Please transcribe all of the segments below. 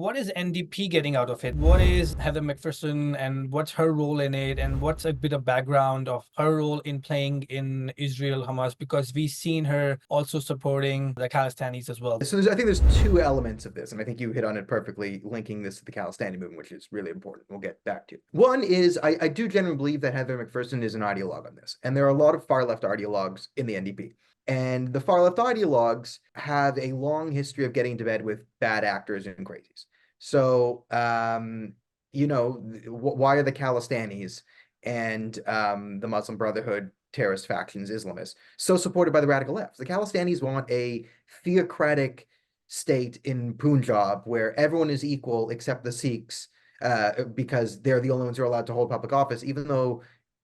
what is NDP getting out of it? What is Heather McPherson and what's her role in it? And what's a bit of background of her role in playing in Israel Hamas? Because we've seen her also supporting the Khalistanis as well. So I think there's two elements of this, and I think you hit on it perfectly, linking this to the Khalistani movement, which is really important. We'll get back to. One is I do generally believe that Heather McPherson is an ideologue on this, and there are a lot of far left ideologues in the NDP. And the far left ideologues have a long history of getting into bed with bad actors and crazies. So, why are the Khalistanis and the Muslim Brotherhood terrorist factions, Islamists, so supported by the radical left? The Khalistanis want a theocratic state in Punjab where everyone is equal except the Sikhs, because they're the only ones who are allowed to hold public office, even though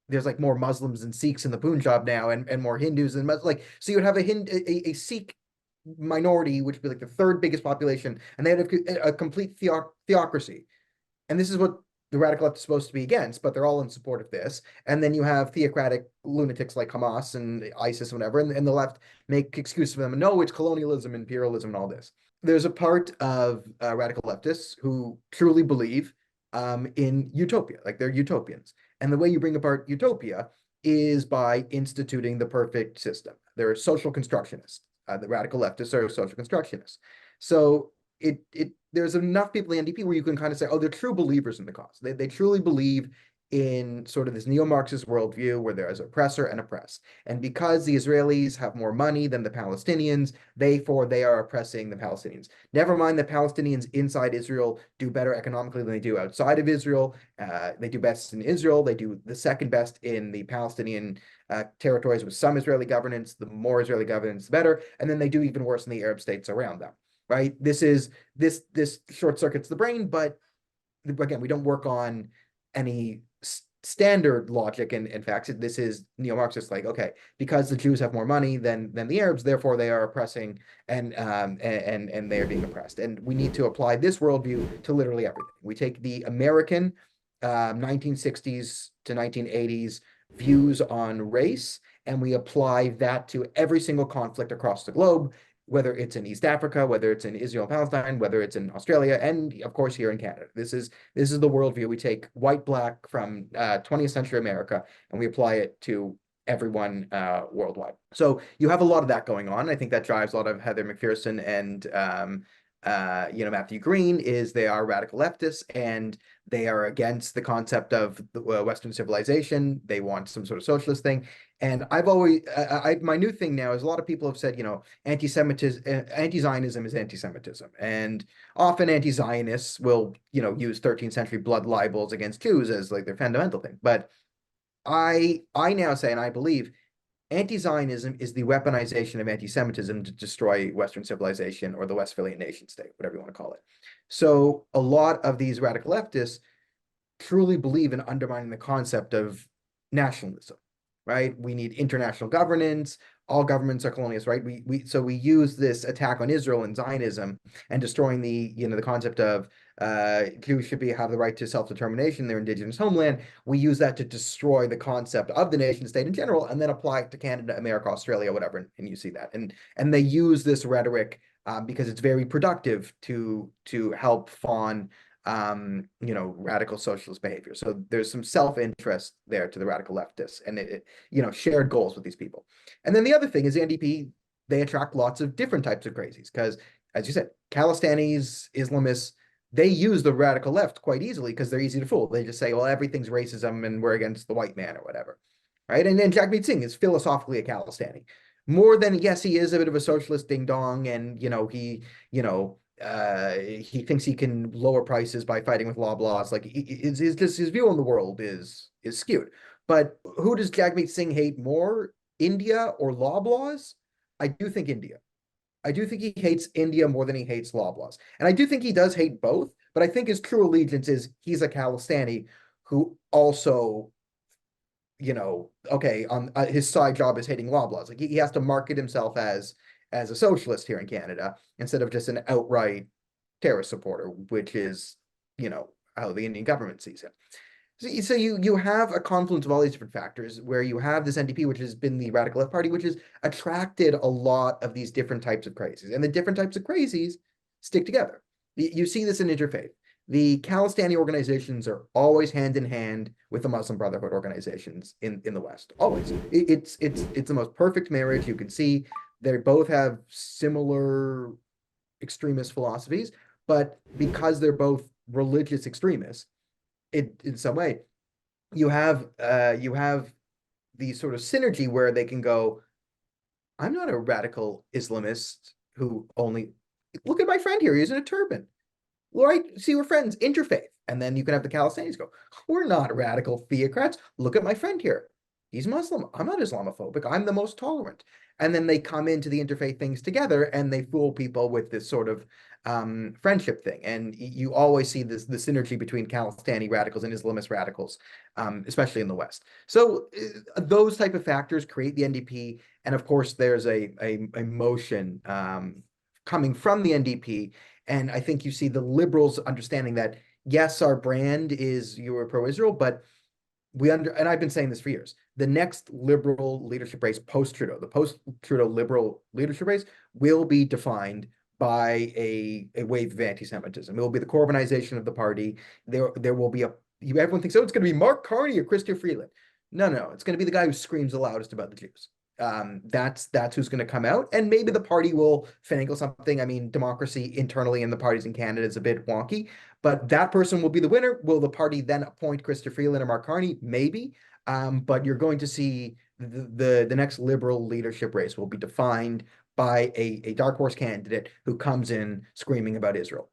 there's like more Muslims and Sikhs in the Punjab now, and more Hindus and like, so you would have a Sikh minority, which would be like the third biggest population, and they had a complete theocracy. And this is what the radical left is supposed to be against, but they're all in support of this. And then you have theocratic lunatics like Hamas and ISIS and whatever, and the left make excuses for them. And no, it's colonialism, imperialism, and all this. There's a part of radical leftists who truly believe in utopia, like they're utopians. And the way you bring apart utopia is by instituting the perfect system. They're social constructionists. The radical leftists are social constructionists. So there's enough people in the NDP where you can kind of say, oh, they're true believers in the cause. They truly believe in sort of this neo-Marxist worldview where there is oppressor and oppressed. And because the Israelis have more money than the Palestinians, therefore they are oppressing the Palestinians. Never mind the Palestinians inside Israel do better economically than they do outside of Israel. They do best in Israel. They do the second best in the Palestinian territories with some Israeli governance. The more Israeli governance, the better. And then they do even worse in the Arab states around them. Right? This short circuits the brain, but again, we don't work on any standard logic and facts. This is neo-Marxist, like, okay, because the Jews have more money than the Arabs, therefore they are oppressing and they are being oppressed. And we need to apply this worldview to literally everything. We take the American 1960s to 1980s views on race, and we apply that to every single conflict across the globe, whether it's in East Africa, whether it's in Israel and Palestine, whether it's in Australia, and of course here in Canada. This is the worldview. We take white, black from 20th century America, and we apply it to everyone worldwide. So you have a lot of that going on. I think that drives a lot of Heather McPherson and Matthew Green. Is they are radical leftists, and they are against the concept of Western civilization. They want some sort of socialist thing. And I've always, my new thing now is a lot of people have said, anti-Semitism, anti-Zionism is anti-Semitism. And often anti-Zionists will, use 13th century blood libels against Jews as like their fundamental thing. But I now say, and I believe, anti-Zionism is the weaponization of anti-Semitism to destroy Western civilization or the Westphalian nation state, whatever you want to call it. So a lot of these radical leftists truly believe in undermining the concept of nationalism, right? We need international governance. All governments are colonialists, right? So we use this attack on Israel and Zionism and destroying the concept of Jews should have the right to self-determination, their indigenous homeland. We use that to destroy the concept of the nation state in general, and then apply it to Canada, America, Australia, whatever. And you see that, and they use this rhetoric because it's very productive to help fawn radical socialist behavior. So there's some self-interest there to the radical leftists, and shared goals with these people. And then the other thing is the NDP, they attract lots of different types of crazies because, as you said, Khalistanis, Islamists, they use the radical left quite easily because they're easy to fool. They just say, well, everything's racism and we're against the white man or whatever, right? And then Jagmeet Singh is philosophically a Khalistani. More than, yes, he is a bit of a socialist ding-dong, and, he thinks he can lower prices by fighting with Loblaws. Like his view on the world is skewed. But who does Jagmeet Singh hate more, India or Loblaws? I do think India. I do think he hates India more than he hates Loblaws. And I do think he does hate both, but I think his true allegiance is he's a Khalistani who also, on his side job is hating Loblaws. Like he has to market himself as a socialist here in Canada instead of just an outright terrorist supporter, which is, how the Indian government sees him. So you have a confluence of all these different factors where you have this NDP, which has been the radical left party, which has attracted a lot of these different types of crazies, and the different types of crazies stick together. You see this in interfaith. The Khalistani organizations are always hand in hand with the Muslim Brotherhood organizations in the West. Always. It's the most perfect marriage. You can see they both have similar extremist philosophies, but because they're both religious extremists, in some way, you have the sort of synergy where they can go, I'm not a radical Islamist who only look at my friend here, he's in a turban. Right? See, we're friends, interfaith. And then you can have the Khalistanis go, we're not radical theocrats. Look at my friend here. He's Muslim. I'm not Islamophobic. I'm the most tolerant. And then they come into the interfaith things together and they fool people with this sort of friendship thing. And you always see the synergy between Khalistani radicals and Islamist radicals, especially in the West. So those type of factors create the NDP. And of course, there's a motion coming from the NDP. And I think you see the liberals understanding that, yes, our brand is you are pro-Israel, but and I've been saying this for years, the next liberal leadership race post-Trudeau, the post-Trudeau liberal leadership race will be defined by a wave of anti-Semitism. It will be the Corbynization of the party. There will be everyone thinks, oh, it's going to be Mark Carney or Chrystia Freeland. No, it's going to be the guy who screams the loudest about the Jews. That's who's going to come out, and maybe the party will finagle something. I mean, democracy internally in the parties in Canada is a bit wonky, but that person will be the winner. Will the party then appoint Chrystia Freeland or Mark Carney? Maybe. But you're going to see the next liberal leadership race will be defined by a dark horse candidate who comes in screaming about Israel.